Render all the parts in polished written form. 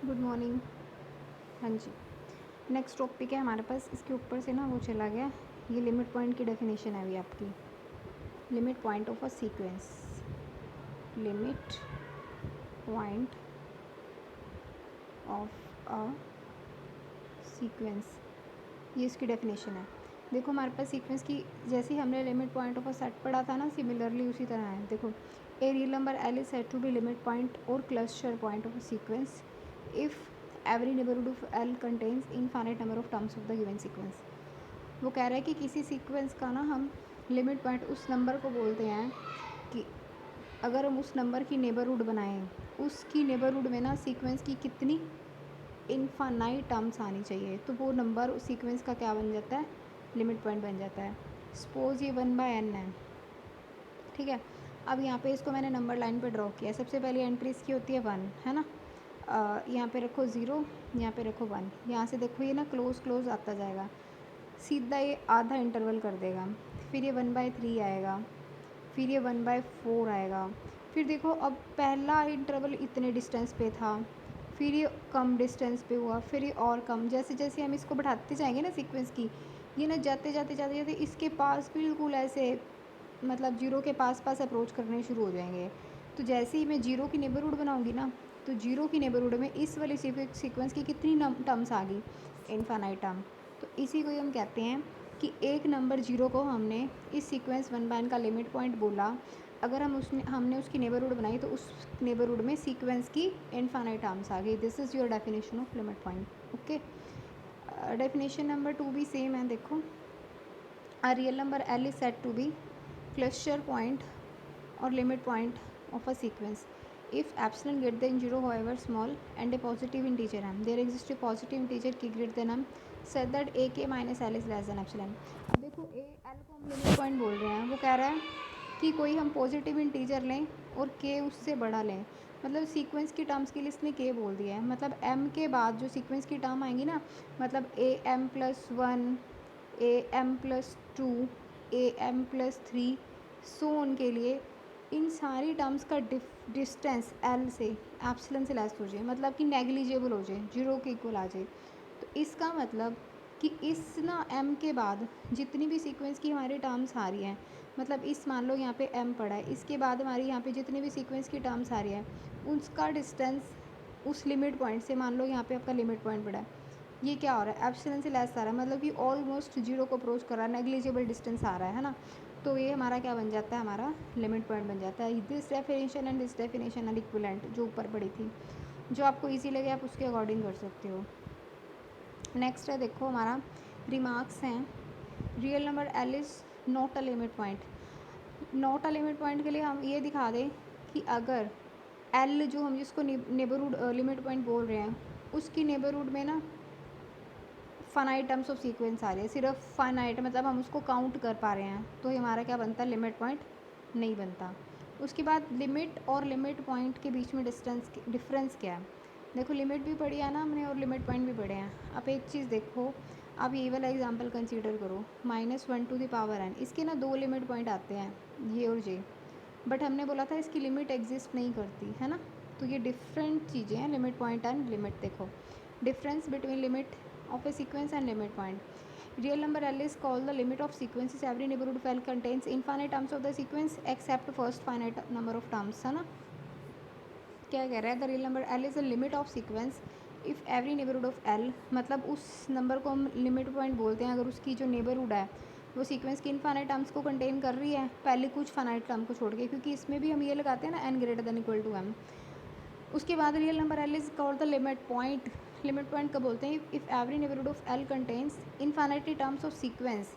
Good morning. हाँ जी। Next topic है हमारे पास, इसके ऊपर से ना वो चला गया। ये लिमिट पॉइंट की डेफिनेशन है अभी आपकी। Limit point of a sequence, limit point of a sequence, ये इसकी डेफिनेशन है। देखो हमारे पास सीक्वेंस की, जैसे ही हमने limit point of a set पढ़ा था ना, सिमिलरली उसी तरह है। देखो, a real number L is said to be limit point और cluster point of a sequence if every neighbourhood of L contains infinite number of terms of the given sequence. वो कह रहा है कि किसी सीक्वेंस का ना हम लिमिट पॉइंट उस नंबर को बोलते हैं कि अगर हम उस नंबर की नेबरहुड बनाएं, उसकी नेबरहुड में ना सीक्वेंस की कितनी इनफाइनाइट टर्म्स आनी चाहिए, तो वो नंबर उस सीक्वेंस का क्या बन जाता है, लिमिट पॉइंट बन जाता है। सपोज ये 1/n है, ठीक है। अब यहाँ पे इसको मैंने नंबर लाइन पे ड्रॉ किया। सबसे पहली एंट्री इसकी होती है 1, है ना। यहाँ पे रखो 0, यहाँ पे रखो 1। यहाँ से देखो ये ना क्लोज क्लोज आता जाएगा, सीधा ये आधा इंटरवल कर देगा। फिर ये 1/3 आएगा, फिर ये 1/4 आएगा। फिर देखो अब पहला इंटरवल इतने डिस्टेंस पे था, फिर ये कम डिस्टेंस पे हुआ, फिर ये और कम। जैसे जैसे हम इसको बढ़ाते जाएंगे ना सीक्वेंस की, ये ना जाते जाते जाते जाते इसके पास बिल्कुल ऐसे, मतलब जीरो के पास पास अप्रोच करने शुरू हो जाएंगे। तो जैसे ही मैं जीरो की नेबरहुड बनाऊंगी ना, तो जीरो की नेबरहुड में इस वाली सीक्वेंस की कितनी टर्म्स आ गई, इनफाइनाइट टर्म। तो इसी को ही हम कहते हैं कि एक नंबर जीरो को हमने इस सीक्वेंस 1/n का लिमिट पॉइंट बोला। अगर हमने उसकी नेबरहुड बनाई तो उस नेबरहुड में सीक्वेंस की इनफाइनाइट टर्म्स आ गई। This is your definition of limit point. Okay, definition number 2 भी सेम है। देखो, a real number L is said to be cluster point or limit point of a sequence if epsilon greater than 0 however small and a positive integer m, there exists a positive integer k greater than m such that a k minus l is less than epsilon। अब देखो A L को हम limit point बोल रहे हैं, वो कह रहा है कि कोई हम पॉजिटिव इंटीजर लें और के उससे बड़ा लें। मतलब सीक्वेंस की टर्म्स के लिए इसने के बोल दिया है। मतलब एम के बाद जो सीक्वेंस की टर्म आएंगी ना, मतलब A M plus 1, A M plus 2, A M plus 3, so उनके लिए इन सारी टर्म्स का डिस्टेंस एल से एप्सिलॉन से लेस हो जाए, मतलब कि नेग्लिजिबल हो जाए, जीरो के इक्वल आ जाए। तो इसका मतलब कि इस ना एम के बाद जितनी भी सीक्वेंस की हमारी टर्म्स आ रही हैं, मतलब इस मान लो यहाँ पे एम पड़ा है, इसके बाद हमारी यहाँ पे जितनी भी सीक्वेंस की टर्म्स आ रही है, उसका डिस्टेंस उस लिमिट पॉइंट से, मान लो यहाँ पे आपका लिमिट पॉइंट पड़ा है, ये क्या हो रहा है, एप्सिलॉन से लेस आ रहा है, मतलब कि ऑलमोस्ट जीरो को अप्रोच कर रहा है, नेग्लिजिबल डिस्टेंस आ रहा है ना। तो ये हमारा क्या बन जाता है, हमारा लिमिट पॉइंट बन जाता है। This definition and this definition are equivalent, जो ऊपर पड़ी थी। जो आपको इजी लगे आप उसके अकॉर्डिंग कर सकते हो। नेक्स्ट है, देखो हमारा रिमार्क्स हैं। Real number L is not a limit point. Not a limit point के लिए हम ये दिखा दें कि अगर एल जो हम जिसको नेबरहुड लिमिट पॉइंट बोल रहे हैं, उसकी नेबरहुड में ना फाइनाइट टर्म्स ऑफ सीक्वेंस आ रही है, सिर्फ फाइनाइट, मतलब हम उसको काउंट कर पा रहे हैं, तो हमारा क्या बनता है, लिमिट पॉइंट नहीं बनता। उसके बाद लिमिट और लिमिट पॉइंट के बीच में डिफरेंस क्या है। देखो, लिमिट भी पढ़ी है ना हमने और लिमिट पॉइंट भी पढ़े हैं। अब एक चीज़ देखो, आप ये वाला एग्जांपल कंसीडर करो, -1⁴n, इसके ना दो लिमिट पॉइंट आते हैं, ये और जे। बट हमने बोला था इसकी लिमिट एग्जिस्ट नहीं करती है ना। तो ये डिफरेंट चीज़ें हैं, लिमिट पॉइंट एंड लिमिट। देखो, difference between limit of a sequence and limit point. Real number L is called the limit of sequences. Every neighborhood of L contains infinite terms of the sequence except first finite number of terms, है ना। क्या कह रहा है, the real number L is the limit of sequence if every neighbourhood of L, मतलब उस number को हम लिमिट पॉइंट बोलते हैं अगर उसकी जो नेबरहुड है वो सीक्वेंस की इनफाइनाइट टर्म्स को कंटेन कर रही है, पहले कुछ फाइनाइट टर्म को छोड़ के, क्योंकि इसमें भी हम ये लगाते हैं ना n greater than equal to m। उसके बाद real number L is called the limit point. Limit point कब बोलते हैं, if every neighbourhood of L contains infinite terms of sequence,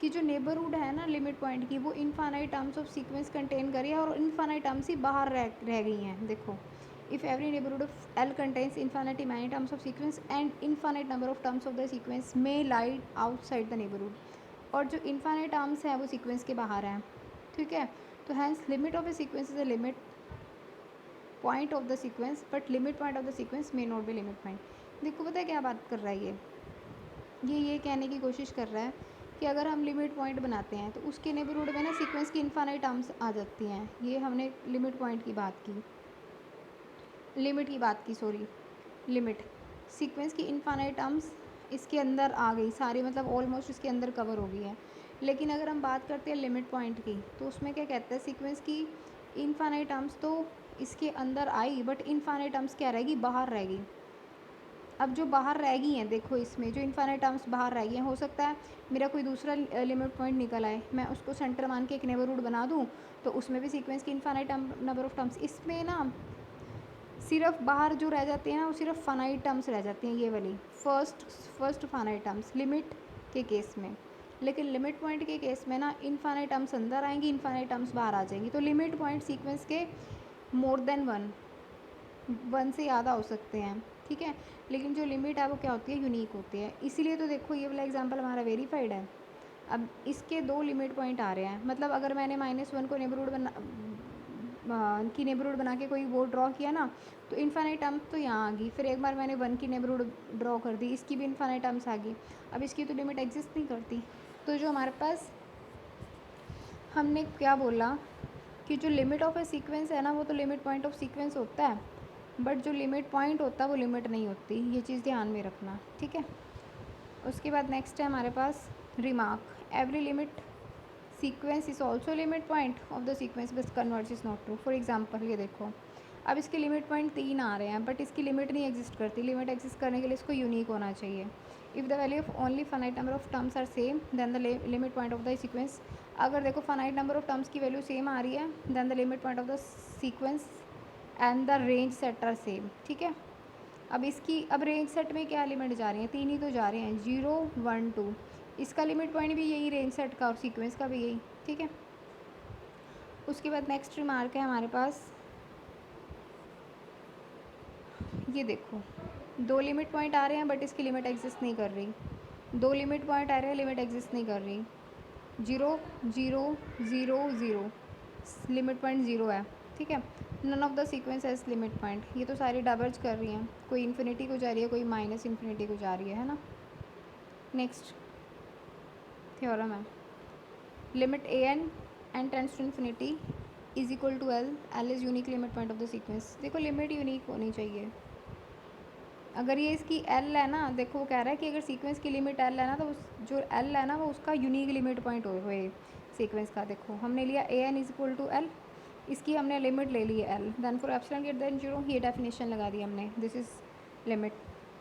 की जो नेबरहुड है ना लिमिट पॉइंट की, वो infinite terms of sequence contain करी है और इनफाइनाइट टर्म्स ही बाहर रह गई हैं। देखो, if every neighbourhood of L contains infinite many terms of sequence and infinite number of terms of the sequence may lie outside the neighbourhood, और जो इनफाइनाइट टर्म्स हैं वो सीक्वेंस के बाहर हैं, ठीक है। तो hence limit of a sequence is a limit point of the sequence but limit point of the sequence may not be limit point. देखो, पता है क्या बात कर रहा है ये कहने की कोशिश कर रहा है कि अगर हम लिमिट पॉइंट बनाते हैं तो उसके नेबरहुड में ना सीक्वेंस की इनफाइनाइट टर्म्स आ जाती हैं। ये हमने लिमिट पॉइंट की बात की, लिमिट की बात की, सॉरी। लिमिट सीक्वेंस की इनफाइनाइट टर्म्स इसके अंदर आ गई सारी, मतलब ऑलमोस्ट इसके अंदर कवर हो गई है। लेकिन अगर हम बात करते हैं लिमिट पॉइंट की, तो उसमें क्या कहते हैं, सीक्वेंस की इनफाइनाइट टर्म्स तो इसके अंदर आई, बट इनफाइनाइट टर्म्स क्या रहेगी, बाहर रहेगी। अब जो बाहर रह गई हैं, देखो इसमें जो इनफाइनाइट टर्म्स बाहर रह गई हैं, हो सकता है मेरा कोई दूसरा लिमिट पॉइंट निकल आए, मैं उसको सेंटर मान के एक नेबरहुड बना दूँ, तो उसमें भी सीक्वेंस की इनफाइनाइट नंबर ऑफ टर्म्स, इसमें ना सिर्फ बाहर जो रह जाते हैं ना, वो सिर्फ फाइनाइट टर्म्स रह जाती हैं, ये वाली फर्स्ट फाइनाइट टर्म्स लिमिट के केस में। लेकिन लिमिट पॉइंट के केस में ना इनफाइनाइट टर्म्स अंदर आएंगी, इनफाइनाइट टर्म्स बाहर आ जाएंगी। तो लिमिट पॉइंट सीक्वेंस के मोर देन वन से ज़्यादा हो सकते हैं, ठीक है। लेकिन जो लिमिट है वो क्या होती है, यूनिक होती है। इसीलिए तो देखो ये वाला एग्जांपल हमारा वेरीफाइड है। अब इसके दो लिमिट पॉइंट आ रहे हैं, मतलब अगर मैंने -1 को नेबरहुड बना के कोई वो ड्रॉ किया ना, तो इनफाइनाइट टर्म्स तो यहाँ आ गई। फिर एक बार मैंने 1 की नेबरहुड ड्रॉ कर दी, इसकी भी इनफाइनाइट टर्म्स आ गई। अब इसकी तो लिमिट एग्जिस्ट नहीं करती। तो जो हमारे पास हमने क्या बोला कि जो लिमिट ऑफ ए सीक्वेंस है ना, वो तो लिमिट पॉइंट ऑफ सीक्वेंस होता है, बट जो लिमिट पॉइंट होता है वो लिमिट नहीं होती। ये चीज़ ध्यान में रखना, ठीक है। उसके बाद नेक्स्ट है हमारे पास remark, every limit sequence is also limit point of the sequence but converge is not true. For example ये देखो, अब इसके लिमिट पॉइंट 3 आ रहे हैं, बट इसकी लिमिट नहीं एग्जिस्ट करती। लिमिट एग्जिस्ट करने के लिए इसको यूनिक होना चाहिए। If the value of only finite number of terms are same then the limit point of the sequence. अगर देखो फाइनाइट नंबर ऑफ टर्म्स की वैल्यू सेम आ रही है, then the limit point of the sequence and the range set are same, ठीक है। अब range set में क्या लिमिट जा रही है, 3 ही तो जा रहे हैं, 0 1 2। इसका लिमिट पॉइंट भी यही रेंज सेट का, और सीक्वेंस का भी यही, ठीक है। उसके बाद नेक्स्ट रिमार्क है हमारे पास, ये देखो 2 लिमिट पॉइंट आ रहे हैं बट इसकी लिमिट एग्जिस्ट नहीं कर रही। 2 लिमिट पॉइंट आ रहे हैं, लिमिट एग्जिस्ट नहीं कर रही। 0 0 0 0 लिमिट पॉइंट 0 है, ठीक है। None of the sequence has limit point, ये तो सारी डाइवर्ज कर रही हैं, कोई इन्फिनिटी को जा रही है, कोई माइनस इन्फिनिटी को जा रही है ना। नेक्स्ट थ्योरम है, limit N tends to infinity is equal to L is unique limit point of the sequence. देखो लिमिट यूनिक होनी चाहिए। अगर ये इसकी एल है ना, देखो वो कह रहा है कि अगर सीक्वेंस की लिमिट एल है ना, तो उस जो एल है ना वो उसका यूनिक लिमिट पॉइंट हुए सीक्वेंस का। देखो हमने लिया a N is equal to l, इसकी हमने लिमिट ले ली है l, then for epsilon greater than 0 ये डेफिनेशन लगा दी हमने, this is limit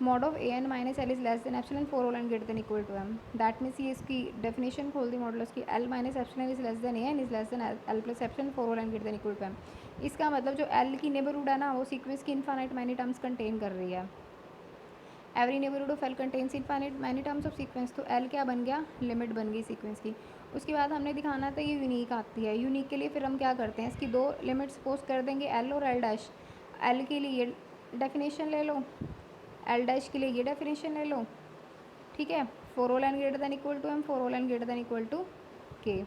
mod of a N minus l is less than epsilon for all N greater than equal to m. That means ये इसकी definition खोल दी modulus की, l minus epsilon is less than A N is less than L plus epsilon for all N greater than equal to M. इसका मतलब जो L की neighbourhood है ना, वो सीक्वेंस की इनफाइनाइट मैनी टर्म्स कंटेन कर रही है। Every neighbourhood of L contains infinite many terms of sequence, तो एल क्या बन गया, लिमिट बन गई सीक्वेंस की। उसके बाद हमने दिखाना था ये यूनिक आती है। यूनिक के लिए फिर हम क्या करते हैं, इसकी 2 लिमिट सपोज कर देंगे, एल और एल डैश। एल के लिए ये डेफिनेशन ले लो, एल डैश के लिए ये डेफिनेशन ले लो, ठीक है। For all N greater than equal to M, for all N greater than equal to K.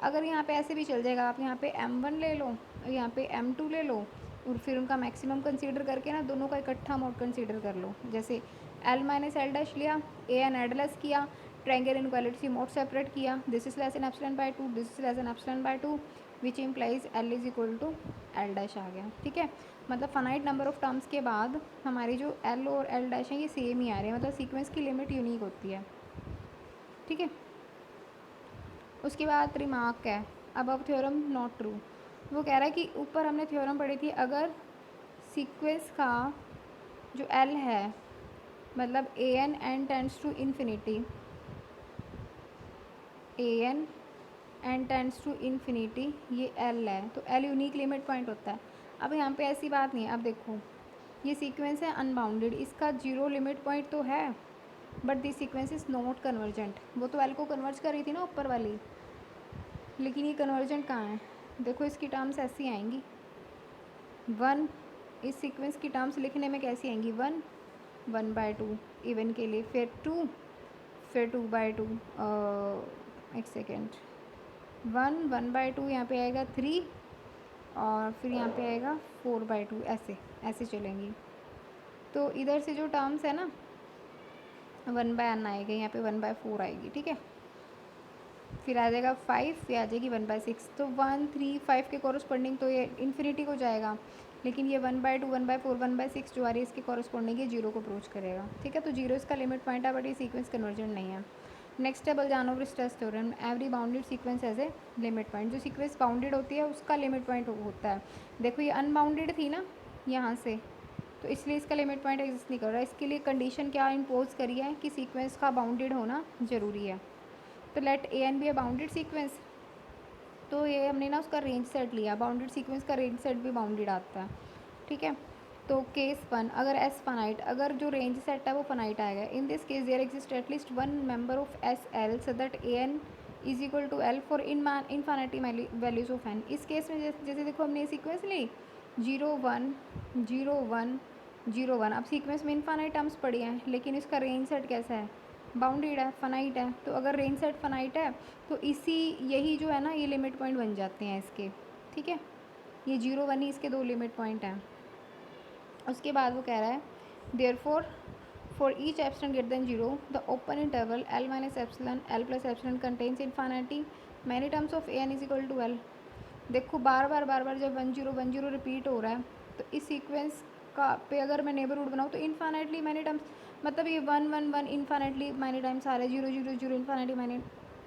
अगर यहाँ पे ऐसे भी चल जाएगा, आप यहाँ पे m1 ले लो और यहाँ पे m2 ले लो, और फिर उनका मैक्सिमम कंसीडर करके ना दोनों का इकट्ठा मोड कंसीडर कर लो। जैसे l माइनस एल डैश लिया, ए एन एडलेस किया, ट्रायंगल इनक्वालिटी मोड सेपरेट किया, this is less than epsilon by 2, this is less than epsilon by 2, which implies l is equal to l dash आ गया, ठीक है। मतलब फाइनाइट नंबर ऑफ टर्म्स के बाद हमारी जो l और l डैश हैं ये सेम ही आ रहे हैं, मतलब सीक्वेंस की लिमिट यूनिक होती है, ठीक है। उसके बाद रिमार्क है, अब थ्योरम नॉट ट्रू। वो कह रहा है कि ऊपर हमने थ्योरम पढ़ी थी, अगर सीक्वेंस का जो एल है, मतलब a n n tends to infinity, a n n tends to infinity, ये एल है, तो एल यूनिक लिमिट पॉइंट होता है। अब यहाँ पे ऐसी बात नहीं है। अब देखो ये सीक्वेंस है अनबाउंडेड, इसका 0 लिमिट पॉइंट तो है, but this sequence is not convergent. वो तो एल को कन्वर्ज कर रही थी ना ऊपर वाली, लेकिन ये कन्वर्जेंट कहाँ है, देखो इसकी टर्म्स ऐसी आएंगी 1, इस सीक्वेंस की टर्म्स लिखने में कैसी आएंगी, 1 1 बाय 2 इवन के लिए, फिर 2 फिर 2 बाय 2, एक सेकेंड, 1 1 बाय 2 यहाँ पे आएगा 3, और फिर यहाँ पे आएगा 4 बाय 2, ऐसे ऐसे चलेंगी। तो इधर से जो टर्म्स है ना 1 बाय n आएगा, यहाँ पे 1 बाय 4 आएगी, ठीक है। फिर आ जाएगा 5, फिर आ जाएगी 1 बाय 6, तो 1 3 5 के कॉरस्पॉन्डिंग तो ये इन्फिनिटी को जाएगा। लेकिन ये 1/2, 1/4, 1/6 जो आ रही है इसके कॉरस्पॉन्डिंग ये 0 को अप्रोच करेगा, ठीक है। तो 0 इसका लिमिट पॉइंट है, बट ये सीक्वेंस कन्वर्जेंट नहीं है। नेक्स्ट है Bolzano Weierstrass theorem, every bounded sequence has a limit point. जो सीक्वेंस बाउंडेड होती है उसका लिमिट पॉइंट होता है। देखो ये अनबाउंडेड थी ना यहाँ से, तो इसलिए इसका लिमिट पॉइंट एग्जिस्ट नहीं कर रहा है। इसके लिए कंडीशन क्या इम्पोज करी है कि सीक्वेंस का बाउंडेड होना ज़रूरी है। तो let A N be a bounded sequence, तो ये हमने ना उसका रेंज सेट लिया, बाउंडेड सीक्वेंस का रेंज सेट भी बाउंडेड आता है, ठीक है। तो केस 1, अगर एस फनाइट, अगर जो रेंज सेट है वो फनाइट आएगा। In this case there exist at least one member of s l so that a N is equal to l for infinity values of n. इस केस में जैसे देखो हमने ये सीक्वेंस ली 0 1 0 1 0 1। अब सीक्वेंस में इनफाइनाइट टर्म्स पड़ी हैं, लेकिन इसका रेंज सेट कैसा है, बाउंडेड है, फनाइट है। तो अगर रेंज सेट फनाइट है तो यही जो है ना ये लिमिट पॉइंट बन जाते हैं इसके, ठीक है। ये 0 1 ही इसके दो लिमिट पॉइंट हैं। उसके बाद वो कह रहा है therefore for each epsilon greater than 0 the open interval L minus epsilon L plus epsilon contains infinity many terms of n is equal to l. देखो बार बार जब 1 0 1 0 रिपीट हो रहा है तो इस सीक्वेंस का पे अगर मैं नेबरहुड बनाऊँ तो इनफाइनाइटली मैनी टाइम्स, मतलब ये 1 1 1 इनफाइनाइटली मैनी टाइम्स आ रहा है, 0 0 0 इनफाइनाइटली मैनी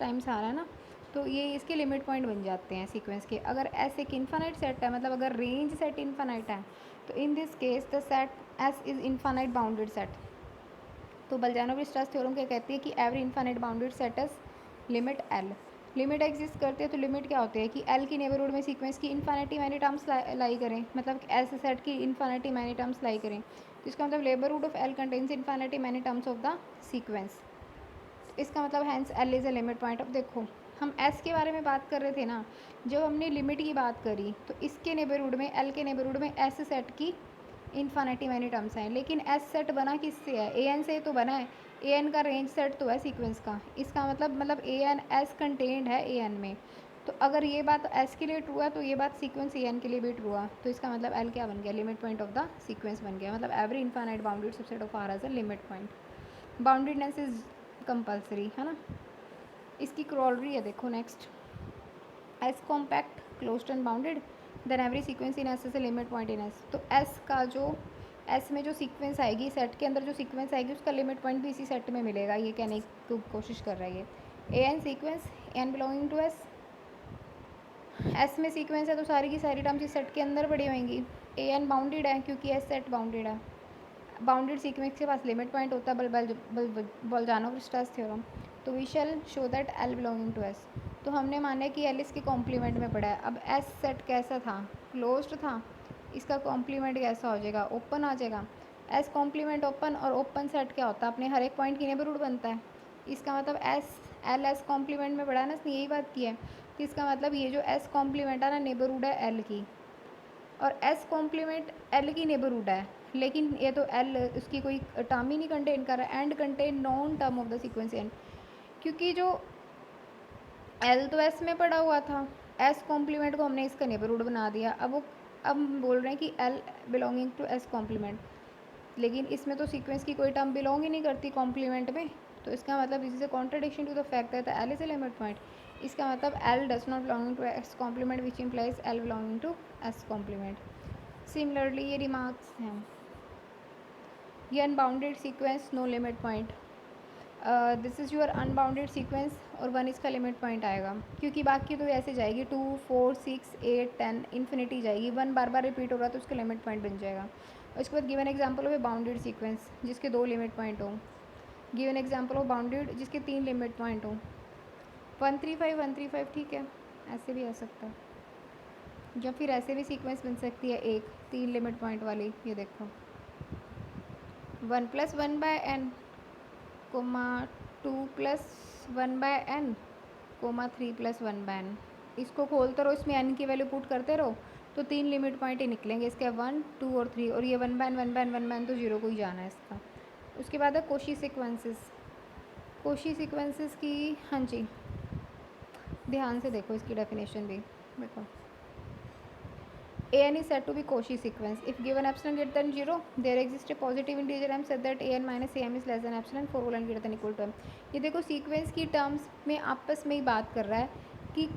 टाइम्स आ रहा है ना। तो ये इसके लिमिट पॉइंट बन जाते हैं सीक्वेंस के। अगर एस एक इनफाइनाइट सेट है, मतलब अगर रेंज सेट इनफाइनाइट है, तो इन this case the set S is infinite bounded set. तो बलजानोव-रिस्टर्स थ्योरम क्या कहती है कि every infinite bounded set is limit L. Limit exist करती है तो लिमिट क्या होती है कि एल की नेबरहुड में सीक्वेंस की इनफाइनिटी मैनी टर्म्स लाई करें, मतलब ऐसे सेट की इनफाइनिटी मैनी टर्म्स लाई करें। तो इसका मतलब neighbourhood of L contains infinity many terms of the sequence. इसका मतलब hence l is a limit point. अब देखो हम एस के बारे में बात कर रहे थे ना, जब हमने लिमिट की बात करी तो इसके नेबरहुड में, एल के नेबरहुड में एस सेट की इनफाइनिटी मैनी टर्म्स हैं, लेकिन एस सेट बना किससे है, ए एन से तो बना है। ए एन का रेंज सेट तो है सीक्वेंस का, इसका मतलब ए एन एस कंटेंड है ए एन में। तो अगर ये बात एस के लिए ट्रू है तो ये बात सीक्वेंस ए एन के लिए भी ट्रू है। तो इसका मतलब एल क्या बन गया, limit point of the sequence बन गया। मतलब every infinite bounded subset of R has a limit point. Boundedness is compulsory है ना। इसकी क्रॉलरी है देखो next, S compact closed and bounded then every sequence in S is a limit point in S. तो S का जो S में जो सीक्वेंस आएगी, सेट के अंदर जो सीक्वेंस आएगी उसका लिमिट पॉइंट भी इसी सेट में मिलेगा, ये कहने की कोशिश कर रहा है ये। A n sequence n belonging to s, s में सीक्वेंस है तो सारी की सारी टर्म्स इस सेट के अंदर पड़ी होंगी। ए एन बाउंडेड है क्योंकि एस सेट बाउंडेड है। बाउंडेड सीक्वेंस के पास लिमिट पॉइंट होता है बलजानोव-रिस्टर्स थ्योरम। तो we shall show that L belonging to S. तो हमने माना कि एल इसके कॉम्प्लीमेंट में पड़ा है। अब एस सेट कैसा था, क्लोज्ड था, इसका कॉम्प्लीमेंट कैसा हो जाएगा, ओपन आ जाएगा। एस कॉम्प्लीमेंट ओपन, और ओपन सेट क्या होता है, अपने हर एक पॉइंट की नेबरहुड बनता है। इसका मतलब एस एल एस कॉम्प्लीमेंट में पड़ा है ना, इसने यही बात की है। तो इसका मतलब ये जो एस कॉम्प्लीमेंट है ना, नेबरहुड है एल की, और एस कॉम्प्लीमेंट एल की नेबरहुड है, लेकिन ये तो एल उसकी कोई टर्म ही नहीं कंटेन कर रहा है। And contain non term of the sequence and, क्योंकि जो एल तो एस में पड़ा हुआ था, एस कॉम्प्लीमेंट को हमने इसका नेबरहुड बना दिया। अब हम बोल रहे हैं कि L belonging to S complement, लेकिन इसमें तो सीक्वेंस की कोई टर्म बिलोंग ही नहीं करती कॉम्प्लीमेंट में। तो इसका मतलब इसी से contradiction to the fact that L is a limit point. इसका मतलब L does not belonging to S complement which implies L belonging to S complement. Similarly ये रिमार्क्स हैं, ये unbounded sequence no limit point, this is your unbounded sequence और 1 इसका limit point आएगा, क्योंकि बाकी तो ऐसे जाएगी 2 4 6 8 10 इन्फिनिटी जाएगी। 1 बार बार रिपीट हो रहा तो उसका लिमिट पॉइंट बन जाएगा। और इसके बाद given example of a bounded sequence जिसके 2 लिमिट पॉइंट हों। गिवन एग्जांपल ऑफ बाउंडेड जिसके 3 लिमिट पॉइंट हों। 135 135 ठीक है, ऐसे भी आ सकता है, या फिर ऐसे भी सीक्वेंस बन सकती है एक 3 लिमिट पॉइंट वाली। ये देखो 1 + 1/n, 2 + 1/n, 3 + 1/n। इसको खोलते रहो, इसमें n की वैल्यू पुट करते रहो तो 3 लिमिट पॉइंट ही निकलेंगे इसके, 1 2 और 3। और ये 1/n 1/n 1/n तो 0 को ही जाना है इसका। उसके बाद है कोशी सीक्वेंसेस। कोशी सीक्वेंसेस की, हाँ जी ध्यान से देखो इसकी डेफिनेशन भी देखो। an is said to be Cauchy sequence if given epsilon greater than 0 there exists a positive integer m such that an minus am is less than epsilon for all n greater than equal to m। ये देखो sequence की terms में आपस में ही बात कर रहा है कि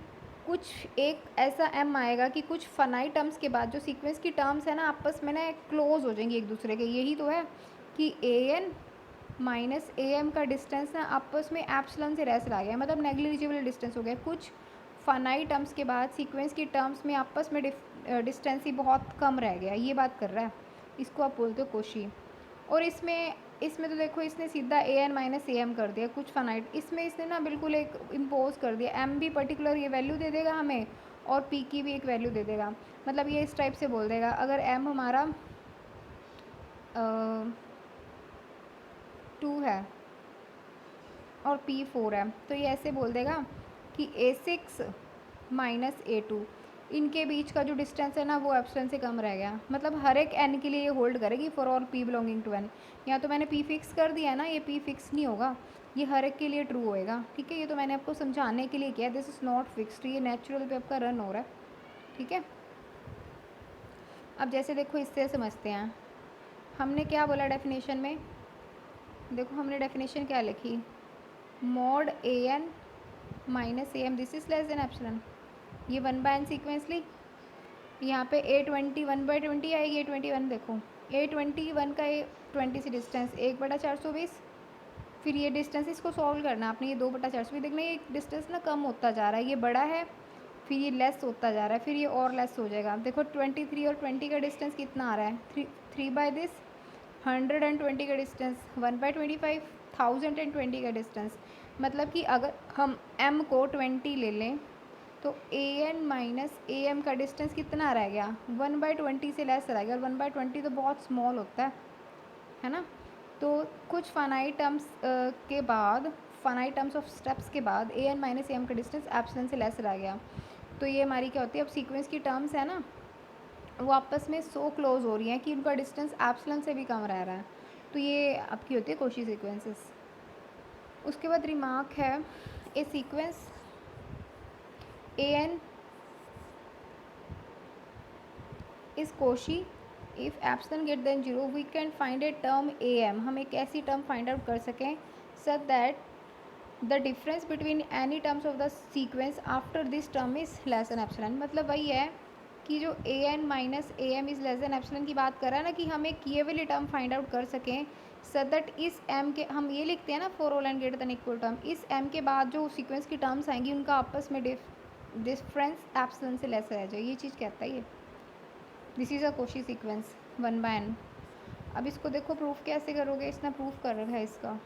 कुछ एक ऐसा एम आएगा कि कुछ फाइनाइट टर्म्स के बाद जो सीक्वेंस की टर्म्स है ना आपस में ना क्लोज हो जाएंगी एक दूसरे के। यही तो है कि A N minus A M का डिस्टेंस ना आपस में एप्सिलॉन से रेस आ गया, मतलब नेग्लिजिबल डिस्टेंस हो गया। कुछ फाइनाइट टर्म्स के बाद सीक्वेंस की टर्म्स में आपस में डिस्टेंस ही बहुत कम रह गया, ये बात कर रहा है। इसको आप बोलते हो कोशी। और इसमें तो देखो इसने सीधा A N minus A M कर दिया कुछ फाइनाइट, इसमें इसने ना बिल्कुल एक इम्पोज कर दिया। एम भी पर्टिकुलर ये वैल्यू दे देगा हमें और पी की भी एक वैल्यू दे देगा। मतलब ये इस टाइप से बोल देगा, अगर एम हमारा 2 है और पी 4 है तो ये ऐसे बोल देगा कि A6 माइनस A2 इनके बीच का जो डिस्टेंस है ना वो एप्सिलॉन से कम रह गया। मतलब हर एक n के लिए ये होल्ड करेगी for all p belonging to n। यहाँ तो मैंने p फिक्स कर दिया है ना, ये p फिक्स नहीं होगा, ये हर एक के लिए ट्रू होएगा। ठीक है, ये तो मैंने आपको समझाने के लिए किया, दिस इज़ नॉट फिक्स्ड, ये नेचुरल पे आपका रन हो रहा है। ठीक है, अब जैसे देखो इससे समझते हैं, हमने क्या बोला डेफिनेशन में। देखो हमने डेफिनेशन क्या लिखी, mod A N minus A M this is less than epsilon. ये 1/n सीक्वेंस ली, यहाँ पे A20 1/20 आएगी। A21 देखो A21 का ये 20 से डिस्टेंस 1/420, फिर ये डिस्टेंस इसको सॉल्व करना आपने, ये 2/420 देखना, ये डिस्टेंस ना कम होता जा रहा है, ये बड़ा है फिर ये लेस होता जा रहा है, फिर ये और लेस हो जाएगा। देखो 23 और 20 का डिस्टेंस कितना आ रहा है, 3 बाय दिस 120 का डिस्टेंस 1/25 1020 का डिस्टेंस। मतलब कि अगर हम m को 20 ले लें तो a N minus A M का डिस्टेंस कितना रह गया, 1/20 से लेस रह गया। और 1/20 तो बहुत स्मॉल होता है ना। तो कुछ फाइनाइट टर्म्स के बाद, फाइनाइट टर्म्स ऑफ स्टेप्स के बाद A N minus A M का डिस्टेंस एप्सिलॉन से लेस रह गया। तो ये हमारी क्या होती है, अब सीक्वेंस की टर्म्स है ना वो आपस में सो क्लोज हो रही हैं कि उनका डिस्टेंस एप्सिलॉन से भी कम रह रहा है। तो ये आपकी होती है कोशी सीक्वेंसेस। उसके बाद रिमार्क है, ए sequence a n is Cauchy if epsilon greater than 0 we can find a term a m. हम एक ऐसी टर्म फाइंड आउट कर सकें such that the difference between any terms of the sequence after this term is less than epsilon. मतलब वही है कि जो a N minus A m is less than epsilon की बात कर रहा है ना, कि हम एक ये वाली टर्म फाइंड आउट कर सकें सो दैट इस एम के, हम ये लिखते हैं ना for all and greater than equal term, इस एम के बाद जो सीक्वेंस की टर्म्स आएंगी उनका आपस में डिफरेंस एप्सिलॉन से लेस रह जाए, ये चीज़ कहता है ये। This is a Cauchy sequence 1/n। अब इसको देखो प्रूफ कैसे करोगे, इसने प्रूफ कर रखा है इसका,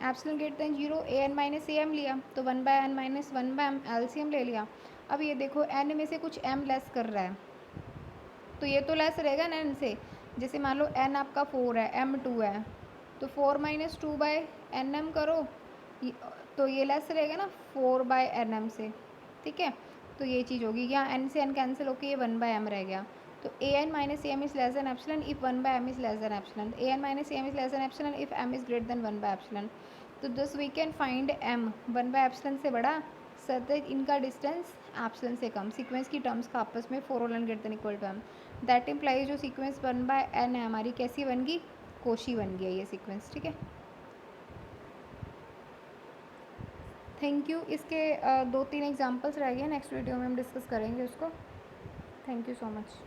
epsilon greater than 0 A N minus A M लिया तो 1/n माइनस 1/m एलसीएम ले लिया। अब ये देखो n में से कुछ m लेस कर रहा है तो ये तो लेस रहेगा ना n से। जैसे मान लो n आपका 4 है, m 2 है, तो 4 माइनस 2/nm करो तो ये लेस रहेगा ना 4/nm से। ठीक है, तो ये चीज़ होगी, यहाँ n से n कैंसिल होकर ये 1/m रह गया। तो a N minus A m is less than epsilon if 1/m is less than epsilon, a N minus A m is less than epsilon if m is greater than 1/एप्सिलॉन। तो thus we can find m 1/एप्सिलॉन से बड़ा such that इनका distance epsilon से कम, sequence की terms का आपस में for all and greater than equal to m। That implies जो सीक्वेंस 1/n है हमारी कैसी बन गई, कोशी बन गया ये सीक्वेंस। ठीक है, थैंक यू। इसके 2-3 एग्जांपल्स रह गए, नेक्स्ट वीडियो में हम डिस्कस करेंगे उसको। Thank you so much.